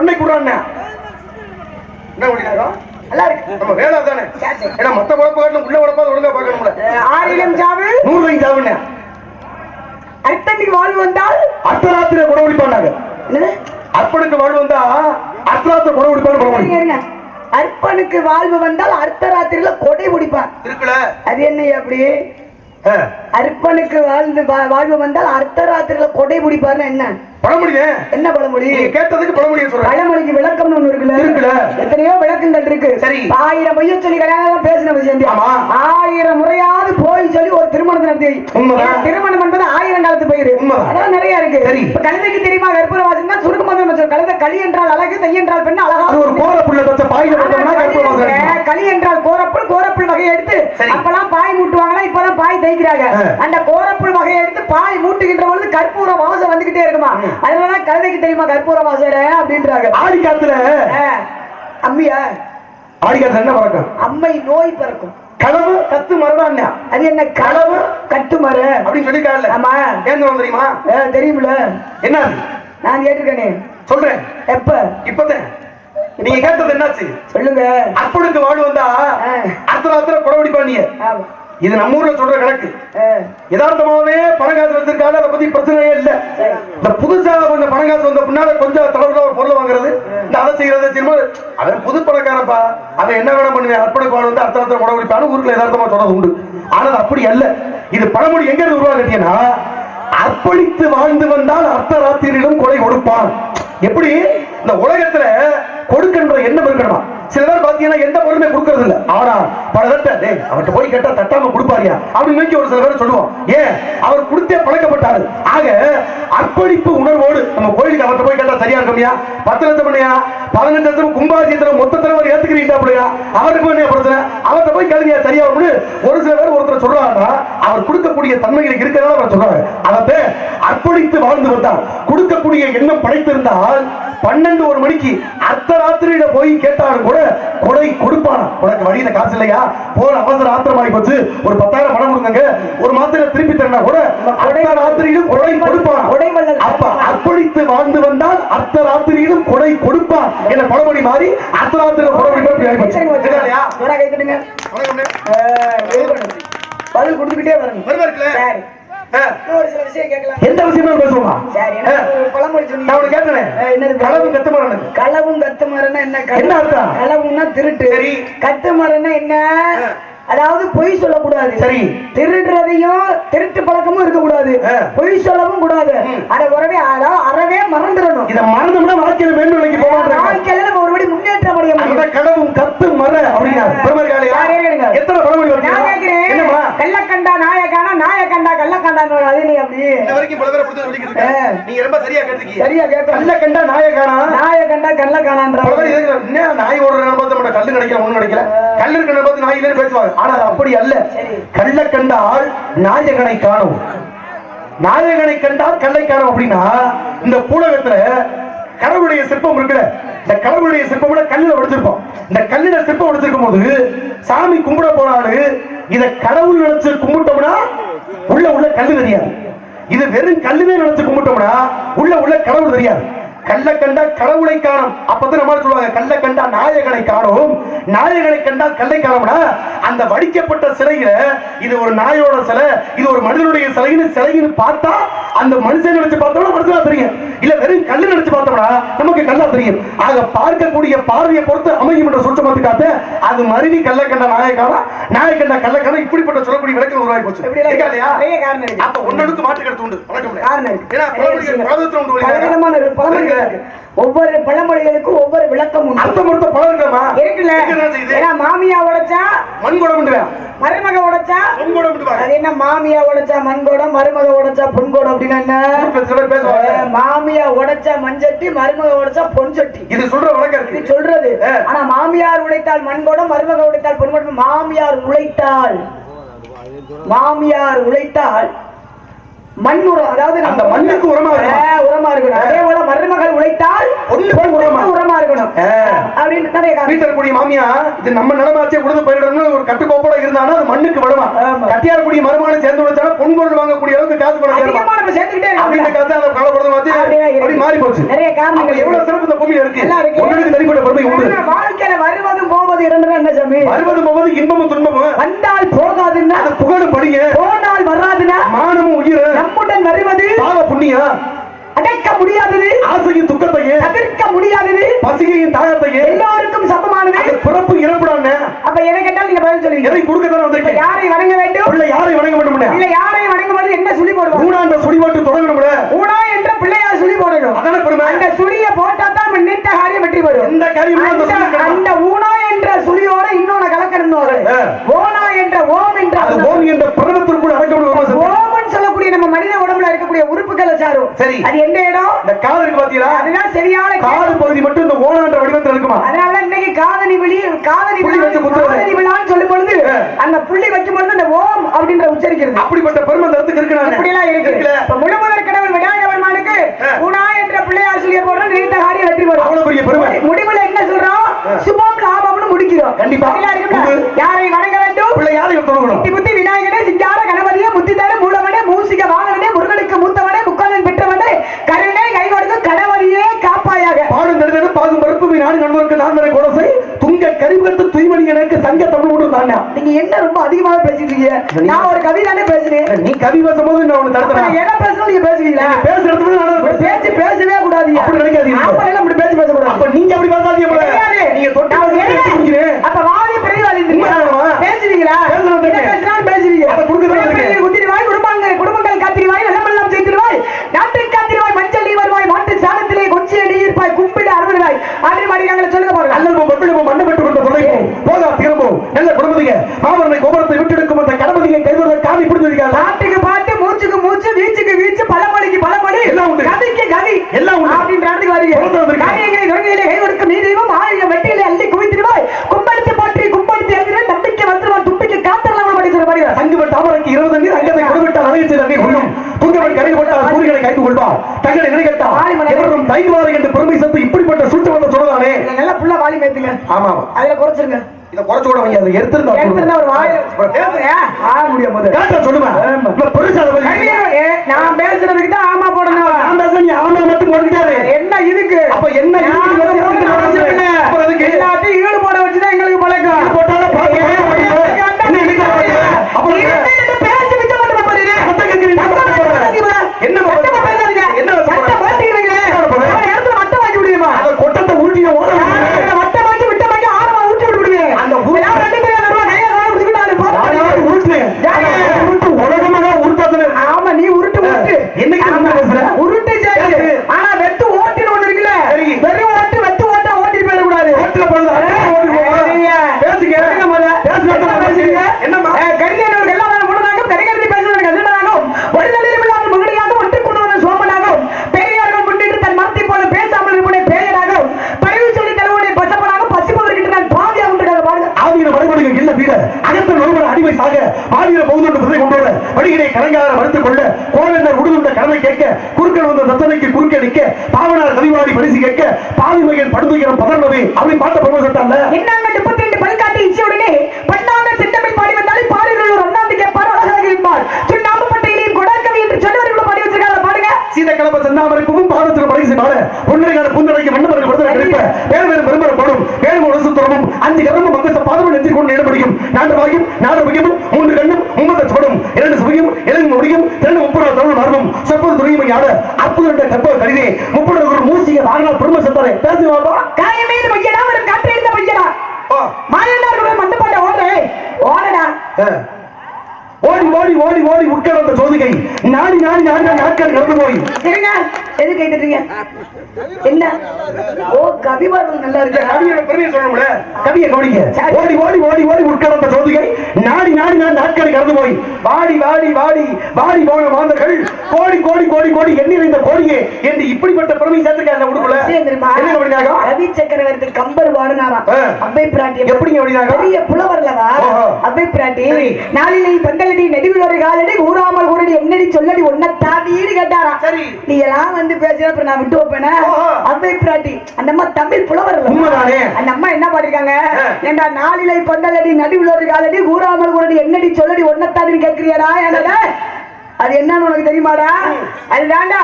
என்ன குடிக்கிறோம் நல்லா இருக்கு நம்ம வேலை தானே. ஏன்னா மத்த குழப்ப காட்டிலும் உள்ள குழப்பாது ஒழுங்கா பார்க்கணும்ல. 1000 சாவு 100 சாவுன்னு அர்த்தத்துக்கு வாழ்வு வந்தால் அர்த்தராத்திரி குணவடிப்பாங்க. அர்ப்பனுக்கு வாழ்வு வந்தா அர்த்தராத்திரி குணவடிப்பாங்க. அர்ப்பனுக்கு வாழ்வு வந்தால் அர்த்தராத்திரியில கொடை முடிப்பான் இருக்குல்ல. அது என்ன அப்படி அர்ப்பனுக்கு வாழ்வு வந்தால் அர்த்தராத்திரியில கொடை முடிப்பாருன்னா என்ன பழமொழி? என்ன பழமொழி? கேட்டதுக்கு பழமொழியை சொல்றேன். பழமொழிக்கு விளக்கம் ஒண்ணு இருக்குல்ல. எத்தனையோ விளக்கங்கள் இருக்கு. சரி, 1000 பொய்ய சொல்லி கல்யாணம் பேசின விஷயம். 1000 முறையாவது போய் சொல்லி ஒரு திருமணத்தை நடத்தி. திருமணம் என்பது 1000 காலத்து பயிர். அதான் நிறைய இருக்கு. கழுதைக்கு தெரியுமா கற்பூர வாசம் தான் சுருக்கமாக கழுதை களி என்றால் அழகு, தை என்றால் பெண் அழகா. ஒரு கோரப்புள்ள களி என்றால் கோரப்புள். கோரப்புள் வகையை எடுத்து அப்பெல்லாம் பாய் மூட்டுவாங்களா, இப்பதான் பாய் தைக்கிறாங்க. அந்த கோரப்புள் வகையை எடுத்து பாய் மூட்டுகின்ற பொழுது கற்பூர வாசம் வந்துகிட்டே இருக்குமா. அதனாலதான் கழுதைக்கு தெரியுமா கற்பூர வாசம் அப்படின்றாங்க. ஆடி காத்துல அம்மியா ஆடி காத்துல என்ன பறக்கும்? அம்மை நோய் பறக்கும். களவு கத்து மரம். அது என்ன களவு கட்டு மரம் அப்படின்னு சொல்லிருக்காங்கல்ல. ஆமா, ஏன் தெரியுமா? தெரியுமில. என்ன நான் கேட்டிருக்கேனே. சொல்றேன். எப்ப? இப்பதான். நீங்க கேட்டது என்னாச்சு சொல்லுங்க. அப்பனுக்கு வாழ்வு வந்தா அர்த்தராத்திர குடவடிப்பாங்க. இது நம்ம ஊர்ல சொல்ற கணக்கு. யதார்த்தமாவே பணங்காசு வச்சிருக்காங்க, அதை பத்தி பிரச்சனையே இல்ல. இந்த புதுசா கொஞ்சம் பணங்காசு வந்த பின்னால கொஞ்சம் தலைவர்கள் ஒரு பொருள் வாங்குறது, இந்த அதை செய்யறது. அவன் புது பணக்காரப்பா, அவன் என்ன வேணா பண்ணுவேன். அர்ப்பனுக்கு வாழ்வு வந்து அர்த்தராத்திர குடவடிப்பான்னு ஊருக்குள்ள யதார்த்தமா சொல்றது உண்டு. ஆனா அப்படி அல்ல. இது பழமொழி எங்க இருந்து உருவாக்கிட்டீங்கன்னா, அர்ப்பணித்து வாழ்ந்து வந்தால் அர்த்தராத்திரியிலும் கொலை கொடுப்பான். எப்படி இந்த உலகத்துல கொடுக்கின்ற எண்ணம் இருக்கணுமா? சில பேர் பாத்தீங்கன்னா எந்த பொருளுமே கொடுக்கறது இல்ல. ஆனா பல தட்ட அவர்கிட்ட போய் கேட்டா தட்டாம கொடுப்பாரியா அப்படின்னு ஒரு சில பேர் சொல்லுவோம். ஏன்? அவர் கொடுத்தே பழக்கப்பட்டாரு. ஆக அர்ப்பணிப்பு உணர்வோடு நம்ம கோயிலுக்கு அவர்கிட்ட போய் கேட்டா சரியா இருக்கமையா? 10 லட்சம் பண்ணியா, 15 லட்சம் கும்பாசியத்துல மொத்தத்துல அவர் ஏத்துக்கிறீங்களா? அவருக்கு என்ன பிரச்சனை? அவர்கிட்ட போய் கேளுங்க சரியா வரும்னு ஒரு சில பேர் ஒருத்தர் சொல்றாங்கன்னா அவர் கொடுக்கக்கூடிய தன்மைகளுக்கு இருக்கிறதால அவர் சொல்றாங்க. அதை அர்ப்பணித்து வாழ்ந்து வந்தால் கொடுக்கக்கூடிய எண்ணம் படைத்திருந்தால் 12-1 மணிக்கு அர்த்தராத்திரியில போய் கேட்டாலும் கூட கொடை கொடுப்பானா? உனக்கு வழியில காசு இல்லையா, போல அவசர ஆத்திரமாகி போச்சு, ஒரு 10,000 பணம் கொடுங்க, ஒரு மாத்திரை திருப்பி தரனா கூட அர்த்தராத்திரியிலும் கொடை கொடுப்பான். அப்ப அர்ப்பணித்து வாழ்ந்து வந்தால் அர்த்தராத்திரியிலும் கொடை கொடுப்பான் என்ற பழமொழி மாறி அர்த்தராத்திரியில பதில் கொடுத்துக்கிட்டே வரணும். எந்த விஷயமும் பேசுவோமா? களவும் கத்து மரம்னா என்ன அர்த்தம்? களவுன்னா திருட்டு, கத்து மரம்னா என்ன? அதாவது பொய் சொல்லக்கூடாது. சரி, திருடுறதையும் திருட்டு பழக்கமும் இருக்க கூடாது, பொய் சொல்லவும் கூடாது. அறவே மறந்துடணும். இதை மறந்துனா வாழ்க்கையில மேன்மைக்கு போவாங்க. வாழ்க்கையில நம்ம ஒருபடி முன்னேற்றம் அடைய முடியும். கடவும் கத்து மர அப்படின்னா எத்தனை பழமொழி வருது? நான் கேட்கிறேன். கள்ளக்கண்டா நாயக்கானா, நாயக்கண்டா கள்ளக்கண்டா. அது நீ அப்படி இந்த வரைக்கும் பல பேரை புடிச்சு சொல்லிக்கிட்டு இருக்க. நீங்க ரொம்ப சரியா கேட்டீங்க. சரியா கேட்க. கள்ளக்கண்டா நாயக்கானா, நாயக்கண்டா கள்ளக்கானான்ற என்ன? நாய் ஓடுற பார்த்து நம்ம கல்லு கிடைக்கல, ஒண்ணு கிடைக்கல. கல்லு இருக்கிற பார்த்து நாய் இல்லைன்னு பேசுவாங்க. ஆனால் அப்படி அல்ல. கள்ள கண்டால் நாயகனை காணும், நாயகனை கண்டால் கல்லை காணும். அப்படின்னா இந்த பூலகத்துல கடவுளுடைய சிற்பம் இருக்குல்ல, இந்த கடவுளுடைய சிற்பம் கல்லுல உடைச்சிருப்போம். இந்த கல்லுல சிற்பம் உடைச்சிருக்கும் போது சாமி கும்பிட போனாலு இத கடவுள் நினைச்சு கும்பிட்டோம்னா உள்ள கல்லு தெரியாது. இது வெறும் கல்லுமே நினைச்சு கும்பிட்டோம்னா உள்ள கடவுள் தெரியாது. கள்ள கண்டா கடவுளை காணும். அப்பதான் நம்ம சொல்லுவாங்க கள்ள கண்டா நாயகனை காணும், நாயகனை கண்டால் கல்லை காணும்னா அந்த வடிக்கப்பட்ட சிலையில இது ஒரு நாயோட சிலை, இது ஒரு மனிதனுடைய சிலைன்னு பார்த்தா அந்த மனுஷன் நினைச்சு பார்த்தோம்னா மனுஷனா தெரியும். இல்ல வெறும் கல்லு நினைச்சு பார்த்தோம்னா நமக்கு கல்லா தெரியும். ஆக பார்க்கக்கூடிய பார்வையை பொறுத்து அமையும் என்ற சுற்றமத்துக்காக அது மருவி கள்ள கண்ட நாயகானா, நாயகண்டா கள்ள கண்டா இப்படிப்பட்ட சொல்லக்கூடிய விளக்கம் உருவாகி போச்சு. அப்ப ஒன்னொன்னுக்கு மாற்று கருத்து உண்டு. ஒவ்வொரு பழமொழிகளுக்கும் ஒவ்வொரு விளக்கம் மாமியா உடைச்சா மண்கோடம், மருமக உடைச்சா பொன்கோடம். அது என்ன? மாமியா உடைச்சா மண்கோடம், மருமக உடைச்சா பொன்கோடம் அப்படின்னா என்ன? மாமியா உடைச்சா மண்சட்டி, மருமக உடைச்சா பொன்சட்டி. இது சொல்ற வழக்கம், இது சொல்றது. ஆனா மாமியார் உடைத்தால் மண்கோடம், மருமக உடைத்தால் பொன்கோடம். மாமியார் உழைத்தால் மண் உரம், அதாவது அந்த மண்ணுக்கு உரமா இருக்கணும். அதே போல மருமகள் உழைத்தால் உரமா இருக்கணும். அப்படின்னு நிறைய காரணம். வீட்டுல கூடிய மாமியா இது நம்ம நிலமாச்சே உழுது பயிரிடணும்னு ஒரு கட்டுக்கோப்போட இருந்தானா அது மண்ணுக்கு விடுமா. கட்டியார கூடிய மருமகனை சேர்ந்து வச்சாலும் பொன் பொருள் வாங்கக்கூடிய அளவுக்கு காசு பணம் அதிகமா நம்ம சேர்த்துக்கிட்டே அப்படின்னு காசு அந்த காலப்படுறது பார்த்து அப்படி மாறி போச்சு. நிறைய காரணங்கள் எவ்வளவு சிறப்பு இந்த பூமியில இருக்கு. எல்லாம் இருக்கு. உங்களுக்கு தனிப்பட்ட பெருமை உண்டு. வாழ்க்கையில வருவதும் போவது இரண்டு என்ன சாமி? வருவதும் போவது இன்பமும் துன்பமும். வந்தால் போகாதுன்னா அது புகழும் படிங்க. போனால் வராதுன்னா மானமும் உயிர். நம்முடன் வருவது பாவ புண்ணியம். அடக்க முடியாதது ஆசையின் துக்கத்தையே தவிர்க்க முடியாதது பசிகையின் தாகத்தையே எல்லாருக்கும் சமமானது பிறப்பு இறப்புடான்னு. அப்ப எதை கேட்டாலும் நீங்க பதில் சொல்லுவீங்க. எதை கொடுக்கத்தானே வந்திருக்கேன். யாரை வணங்க வேண்டும் பிள்ளை யாரை வணங்க வேண்டும் இல்ல யாரை வணங்கும்போது என்ன சொல்லி போடுவோம்? ஊனா அந்த சுடி போட்டு தொடங்கணும்ல. ஊனா என்ற பிள்ளையார் சொல்லி போடணும். அதான பெருமை. அந்த சுழியை போட்டா தான் நம்ம நினைத்த காரியம் வெற்றி பெறும். எந்த காரியமும் அந்த சுழி கிடைக்கும். அந்த ஊனா என்ற சுழியோட இன்னொன்னு கலக்கணும். ஓனா என்ற ஓம் என்ற அது ஓம் என்ற பிரணவத்திற்குள் அடக்கப்படும். ஓம்னு சொல்லக்கூடிய நம்ம மனித உடம்புல இருக்கக்கூடிய உறுப்புகளை சாரும். சரி. அது எந்த இடம்? இந்த காது இருக்கு பாத்தீங்களா? அதுதான் சரியான காது பகுதி மட்டும் இந்த ஓனான்ற வடிவத்தில் இருக்குமா? அதனால இன்னைக்கு காதணி புள்ளி வச்சு குத்துறது. காதணி விழான்னு சொல்லும் பொழுது அந்த புள்ளி வைக்கும் பொழுது அந்த ஓம் அப்படின்ற உச்சரிக்கிறது. அப்படிப்பட்ட பெருமை அந்த இடத்துக்கு இருக்கு. இப்படி எல்லாம் இருக்கு. இப்ப முழுமுதற் கடவுள் விநாயக பெருமானுக்கு ஊனா என்ற பிள்ளையார் சொல்லிய போடுற நினைத்த காரியம் வெற்றி பெறும். அவ்வளவு பெரிய பெருமை. முடிவுல என்ன சொல்றோம்? சுபம் லாபம்னு முடிக்கிறோம். கண்டிப்பா. யாரை வணங்க வேண்டும்? பிள்ளை யாரை தொடங்கணும்? புத்தி விநாயகனே சிங்கார கணபதியே முத்திதார மூலவனே மூசிக வாகனனே முருகனுக்கு மூத்தவனே முக்காலன் பெற்றவனே கருணை கை கொடுக்கும் கணவதியே காப்பாயாக. பாடும் நெடுநெடு பாகும் பருப்பு நாடு நண்பருக்கு நான்மறை கோலசை துங்க கரிவுகத்து தூய்மணி எனக்கு சங்க தமிழ் மட்டும் தானே. நீங்க என்ன ரொம்ப அதிகமாக பேசிட்டீங்க. நான் ஒரு கவி தானே பேசுறேன். நீ கவி பேசும்போது நான் உன்னை தடுத்தேன். என்ன பேசணும் நீங்க பேசுவீங்களா? பேசுறதுக்கு நான் பேச்சு பேசவே கூடாது. அப்படி நினைக்காதீங்க. அப்ப எல்லாம் அப்படி பேச்சு பேசக்கூடாது. அப்ப நீங்க அப்படி பேசாதீங்க. நீங்க தொட்டு அப்ப வாதி பிரதிவாதி பேசுவீங்களா? பேசினாலும் பேசுவீங்க. அதை கொடுக்குறது குத்திடுவாய் குடும்பங்கள் காத்திருவாய் வெள்ளமெல்லாம் செய்திருவாய் நாட்டை காத்திருவாய் மஞ்சள் நீ வருவாய் மாட்டு சாணத்திலே கொஞ்சம் நீர்ப்பாய் கும்பிடு அறுவடாய் அப்படி மாதிரி நாங்கள் சொல்லுங்க பாருங்க. அல்லது பட்டு மண்ணை பெற்று கொண்ட பிள்ளைக்கும் போதா திரும்பவும் நல்ல குடும்பதிங்க மாமரனை கோபுரத்தை விட்டெடுக்கும் அந்த கடமதியை கைவர காவி பிடிச்சிருக்காங்க. பாட்டுக்கு பாட்டு மூச்சுக்கு மூச்சு வீச்சுக்கு வீச்சு பழமொழிக்கு பழமொழி எல்லாம் உண்டு. கவிக்கு கவி எல்லாம் உண்டு. அப்படின்ற இடத்துக்கு வரீங்க. காரியங்களை நொறுகையிலே கை கொடுக்கும் நீ தெய்வம் ஆயிரம் வெட்டியிலே அள்ளி குவித்திடுவாய் கும்படுத்தி போற்றி கும்படுத்தி எழுதின நம்பிக்கை வந்துருவான் தும்பிக்கு காத்தரலாம் படிக்கிற மாதிரி சங்குவன் தாமரைக்கு 20 நீர் அங்கத்தை கொடுவிட்டால் அணையத்தில் அங்கே கொள்ளும் துங்கவன் கரை போட்டால் சூரியனை கைது கொள்வார் தங்களை நினைக்கட்டால் எவரும் தைவாரை என்று பெருமை சத்து இப்படிப்பட்ட சூழ்ச்சி வந்த சொல்லதானே. நல்லா ஃபுல்லா வாலி மேத்துங்க. ஆமா அதுல குறைச்சிருங்க. இத குறைச்சு கூட வைங்க. அதை எடுத்துருந்தா ஒரு வாய் பேசுங்க. முடியும் போது கரெக்டா சொல்லுமா. இப்ப பெருசால நான் பேசுறதுக்கு தான் ஆமா போடணும். நான் பேச நீ ஆமா மட்டும் போட்டுட்டாரு. என்ன இதுக்கு? அப்ப என்ன எல்லாத்தையும் ஈடு போட வச்சுதான் எங்களுக்கு பழக்கம். போட்டாலும் கொட்டத்தை ஊட்டிய உலகமாக உருட்டாது. ஆமா நீ உருட்டு உருட்டு என்னைக்கு உருட்டு சரி. ஆனா வெட்டு ஓட்டின்னு ஒண்ணு இருக்குல்ல. வெறும் ஓட்டு வெட்டு ஓட்டா ஓட்டிட்டு போயிடக்கூடாது. பேசுங்க என்னமா கடிதம் எல்லாம் முன்னாகும் கடிதத்தை பேசுவதற்கு அதிர்ந்தாலும் ஒரு நிலையில்லாமல் முகடியாக ஒன்று கொண்டு சோமனாகும் பெரியார்கள் முன்னிட்டு தன் மரத்தை போல பேசாமல் இருப்பதை பெயராகும் பரிவு சொல்லி தருவதை பசப்பனாக பசிப்பதற்கு நான் பாதியாக உண்டு பாருங்க. ஆவியில வழிபடுங்க இல்ல வீட அகத்தில் ஒருவர் அடிமை சாக ஆவியில பகுதியோடு பிரதை கொண்டோட வடிகளை கலைஞராக மறுத்துக் கொள்ள கோவிந்தர் உடுதுண்ட கடமை கேட்க குறுக்கள் வந்த ரத்தனைக்கு குறுக்க நிற்க பாவனார் கவிவாடி பரிசு கேட்க பாவிமையன் படுதுகிறம் பதர்ந்தவை அப்படி பார்த்த பிரபசத்தால என்னங்க 32 பல்காட்டி இச்சையுடனே பண்ணாங்க செந்தமிழ் பாடி வந்தாலே பாடல்கள் ஒரு அண்ணாந்து கேட்பார் அழகாக இருப்பார் சுண்ணாம்பப்பட்டையிலையும் கொடாக்கவி என்று சொல்லுவர்கள் பாடி வச்சிருக்காங்க பாருங்க. சீத கலப்ப செந்தாமரைப்பும் பாதத்தில் பரிசு மாற பொன்னைக்கான புந்தடைக்கு மன்னவர்கள் விடுதலை கிடைப்ப வேறு வேறு பெருமரப்படும் வேறு ஒரு துறமும் 5 கரமும் மங்கச பாதமும் நெஞ்சில் கொண்டு இடப்படியும் நாட்டு வாயும் நாடு முகியமும் 3 கண்ணும் 3 சுவடும் 2 சுவையும் 7 முடியும் 2 30 தமிழ் மரபும் சொற்பது துணியும் யாட அற்புத கற்ப கடிதே 30 மூசிய வாகனால் பெருமை சத்தாரே பேசுவாப்பா காயமே மையடா ஒரு காற்று எடுத்த மையடா மாயண்டார்கள் மந்தப்பாட்ட ஓடடா ஓடி ஓடி ஓடி ஓடி உட்கார் அந்த ஜோதிகை நாடி நாடி நாடி நாட்கள் கடந்து போய் சரிங்க எது கேட்டுறீங்க என்ன? ஓ கவிவாதம் நல்லா இருக்கு. கவியோட பெருமையை சொல்லணும்ல கவியை கவனிங்க. ஓடி ஓடி ஓடி ஓடி உட்கார் அந்த ஜோதிகை நாடி நாடி நாடி நாட்கள் கடந்து போய் வாடி வாடி வாடி வாடி போன மாந்தர்கள் கோடி கோடி கோடி கோடி எண்ணி இந்த கோடியே என்று இப்படிப்பட்ட பெருமை சேர்த்துக்காங்க உடுக்குள்ள என்ன கவனினாங்க? ரவி சக்கரவர்த்தி கம்பர் வாடினாரா அவ்வை பிராட்டி எப்படிங்க வடினாங்க? பெரிய புலவர்லவா அவ்வை பிராட்டி நாளிலே பந்தலடி நடுவில் ஒரு காலடி ஊராமல் ஊரடி என்னடி சொல்லடி ஒன்ன தாடின்னு கேட்டாரா. நீ எல்லாம் வந்து பேசுற அப்புறம் நான் விட்டு வைப்பேனா? அவ்வை பிராட்டி அந்த மாதிரி தமிழ் புலவர் உண்மைதானே. அந்த அம்மா என்ன பாடிருக்காங்க, ஏண்டா நாளிலை பந்தலடி நடுவில் ஒரு காலடி கூறாமல் குரடி என்னடி சொல்லடி ஒன்னத்தாடி கேட்கிறியடா என்னட அது என்னன்னு உனக்கு தெரியுமாடா? அதுதான்டா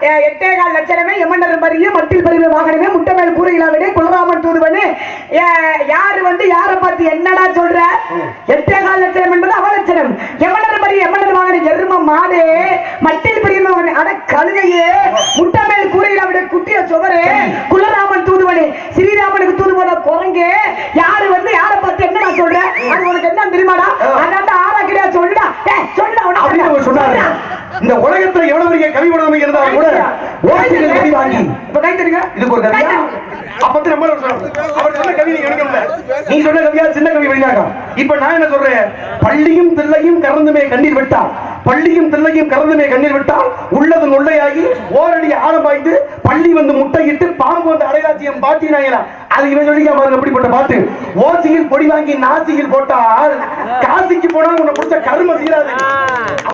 8.25 லட்சமே எமண்டர் பரியே மட்டில் பரிமை வாகனமே முட்டை மேல் கூரையிலாவிடே குலராமன் தூதுவனே. யாரு வந்து யாரை பார்த்து என்னடா சொல்ற? 8.25 லட்சம் என்பது அவலட்சணம். எமண்டர் பரி எமண்டர் வாகன எரும மாடே மட்டில் பரிமை வாகன அட கழுதையே முட்டை மேல் கூரையிலாவிடே குட்டிய சுவரே குலராமன் தூதுவனே ஸ்ரீராமனுக்கு தூது போன குரங்கே. யாரு வந்து யாரை பார்த்து என்னடா சொல்ற? அது உனக்கு என்ன தெரியுமாடா? அதாண்ட ஆறா கிடையா சொல்லுடா. சொல்லுடா உனக்கு சொன்னாரு. இந்த உலகத்துல எவ்வளவு பெரிய கவி உணர்வு இருந்தா கூட ஓசிகள் கவி வாங்கி இப்ப கை தெரியுங்க இதுக்கு ஒரு கவியா அப்பத்தி நம்ம அவர் சொன்ன கவி நீங்க நினைக்கல. நீ சொன்ன கவியா சின்ன கவி வெளிநாகம். இப்ப நான் என்ன சொல்றேன், பள்ளியும் தில்லையும் கறந்துமே கண்ணீர் விட்டால், பள்ளியும் தில்லையும் கறந்துமே கண்ணீர் விட்டால் உள்ளது நொல்லையாகி ஓரடி ஆழம் பாய்ந்து பள்ளி வந்து முட்டையிட்டு பாம்பு வந்து அடையாச்சியம் பாட்டி நாயனா. அது இவன் சொல்லிக்க பாருங்க எப்படிப்பட்ட பாட்டு. ஓசியில் பொடி வாங்கி நாசியில் போட்டால் காசிக்கு போனால் உன்னை பிடிச்ச கரும தீராது.